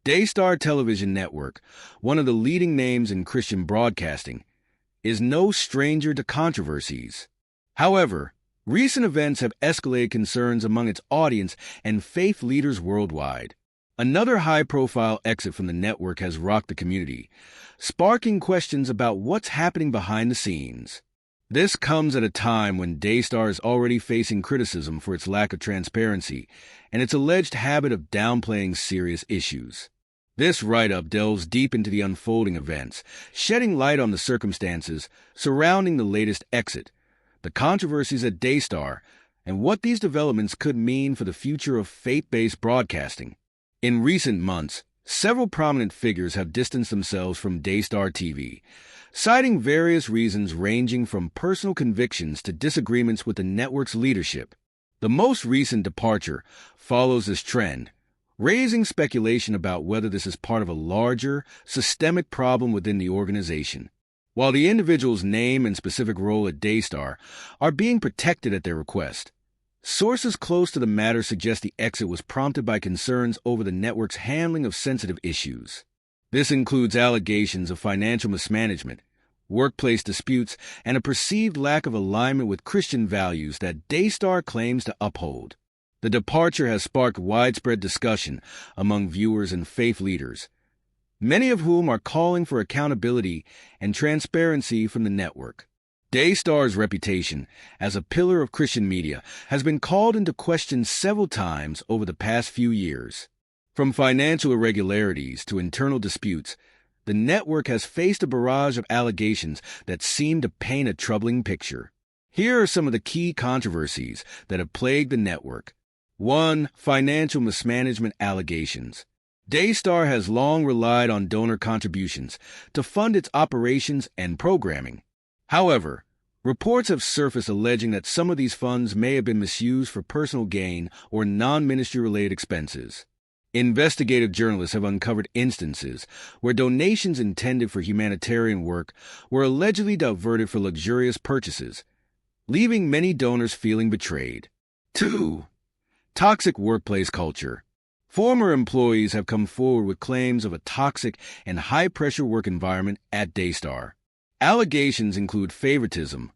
Daystar Television Network, one of the leading names in Christian broadcasting, is no stranger to controversies. However, recent events have escalated concerns among its audience and faith leaders worldwide. Another high-profile exit from the network has rocked the community, sparking questions about what's happening behind the scenes. This comes at a time when Daystar is already facing criticism for its lack of transparency and its alleged habit of downplaying serious issues. This write-up delves deep into the unfolding events, shedding light on the circumstances surrounding the latest exit, the controversies at Daystar, and what these developments could mean for the future of faith-based broadcasting. In recent months, several prominent figures have distanced themselves from Daystar TV, citing various reasons ranging from personal convictions to disagreements with the network's leadership. The most recent departure follows this trend, raising speculation about whether this is part of a larger, systemic problem within the organization. While the individual's name and specific role at Daystar are being protected at their request, sources close to the matter suggest the exit was prompted by concerns over the network's handling of sensitive issues. This includes allegations of financial mismanagement, workplace disputes, and a perceived lack of alignment with Christian values that Daystar claims to uphold. The departure has sparked widespread discussion among viewers and faith leaders, many of whom are calling for accountability and transparency from the network. Daystar's reputation as a pillar of Christian media has been called into question several times over the past few years. From financial irregularities to internal disputes, the network has faced a barrage of allegations that seem to paint a troubling picture. Here are some of the key controversies that have plagued the network. 1. Financial mismanagement allegations. Daystar has long relied on donor contributions to fund its operations and programming. However, reports have surfaced alleging that some of these funds may have been misused for personal gain or non-ministry-related expenses. Investigative journalists have uncovered instances where donations intended for humanitarian work were allegedly diverted for luxurious purchases, leaving many donors feeling betrayed. 2. Toxic workplace culture. Former employees have come forward with claims of a toxic and high-pressure work environment at Daystar. Allegations include favoritism,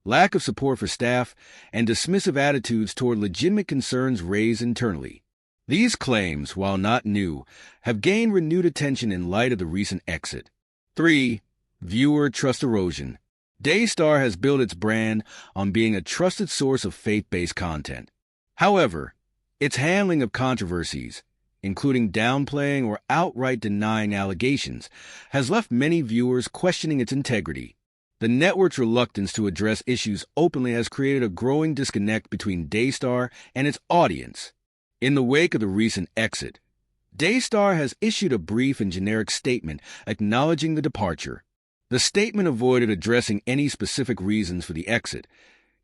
lack of support for staff, and dismissive attitudes toward legitimate concerns raised internally. These claims, while not new, have gained renewed attention in light of the recent exit. 3. Viewer trust erosion. Daystar has built its brand on being a trusted source of faith-based content. However, its handling of controversies, including downplaying or outright denying allegations, has left many viewers questioning its integrity. The network's reluctance to address issues openly has created a growing disconnect between Daystar and its audience. In the wake of the recent exit, Daystar has issued a brief and generic statement acknowledging the departure. The statement avoided addressing any specific reasons for the exit,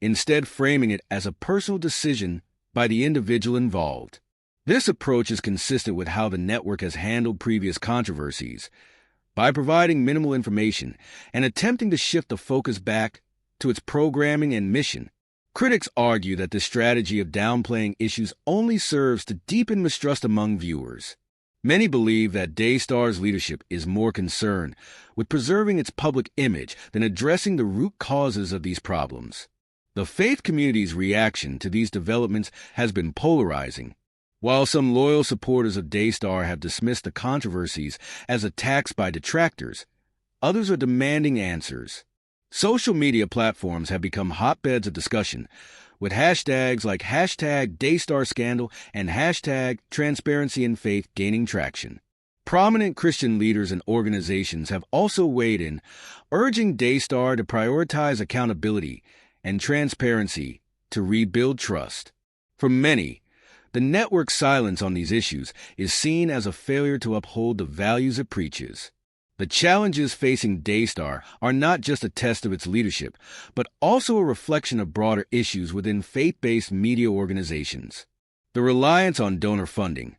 instead framing it as a personal decision by the individual involved. This approach is consistent with how the network has handled previous controversies, by providing minimal information and attempting to shift the focus back to its programming and mission. Critics argue that this strategy of downplaying issues only serves to deepen mistrust among viewers. Many believe that Daystar's leadership is more concerned with preserving its public image than addressing the root causes of these problems. The faith community's reaction to these developments has been polarizing. While some loyal supporters of Daystar have dismissed the controversies as attacks by detractors, others are demanding answers. Social media platforms have become hotbeds of discussion, with hashtags like #DaystarScandal and #TransparencyInFaith gaining traction. Prominent Christian leaders and organizations have also weighed in, urging Daystar to prioritize accountability and transparency to rebuild trust. For many, the network's silence on these issues is seen as a failure to uphold the values it preaches. The challenges facing Daystar are not just a test of its leadership, but also a reflection of broader issues within faith-based media organizations. The reliance on donor funding,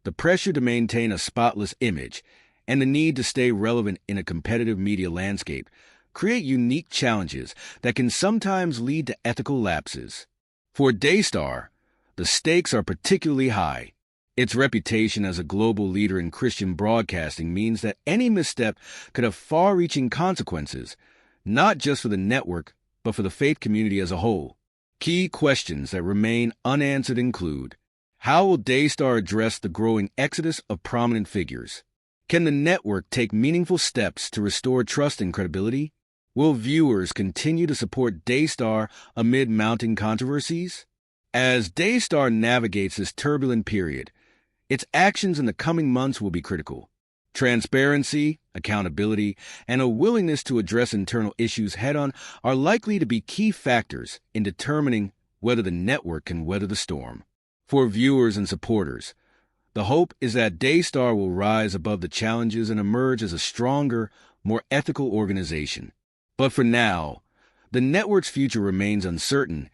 the pressure to maintain a spotless image, and the need to stay relevant in a competitive media landscape create unique challenges that can sometimes lead to ethical lapses. For Daystar, the stakes are particularly high. Its reputation as a global leader in Christian broadcasting means that any misstep could have far-reaching consequences, not just for the network, but for the faith community as a whole. Key questions that remain unanswered include: how will Daystar address the growing exodus of prominent figures? Can the network take meaningful steps to restore trust and credibility? Will viewers continue to support Daystar amid mounting controversies? As Daystar navigates this turbulent period, its actions in the coming months will be critical. Transparency, accountability, and a willingness to address internal issues head-on are likely to be key factors in determining whether the network can weather the storm. For viewers and supporters, the hope is that Daystar will rise above the challenges and emerge as a stronger, more ethical organization. But for now, the network's future remains uncertain,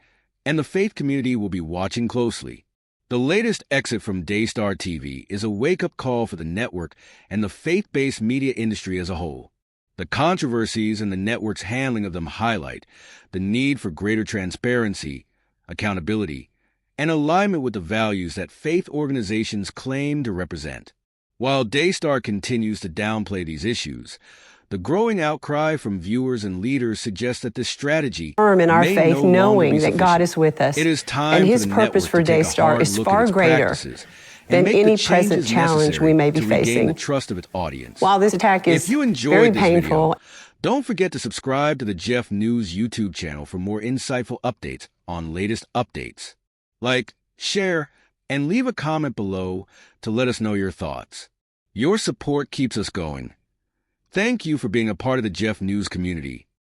and the faith community will be watching closely. The latest exit from Daystar TV is a wake-up call for the network and the faith-based media industry as a whole. The controversies and the network's handling of them highlight the need for greater transparency, accountability, and alignment with the values that faith organizations claim to represent. While Daystar continues to downplay these issues, the growing outcry from viewers and leaders suggests that this strategy firm in our faith, no knowing that God is with us. It is time and His for the purpose for Daystar is far greater than any present challenge we may be facing. The trust of its audience. While this attack is if you enjoyed very this painful, video, don't forget to subscribe to the Jeff News YouTube channel for more insightful updates on latest updates. Like, share, and leave a comment below to let us know your thoughts. Your support keeps us going. Thank you for being a part of the Jeff News community.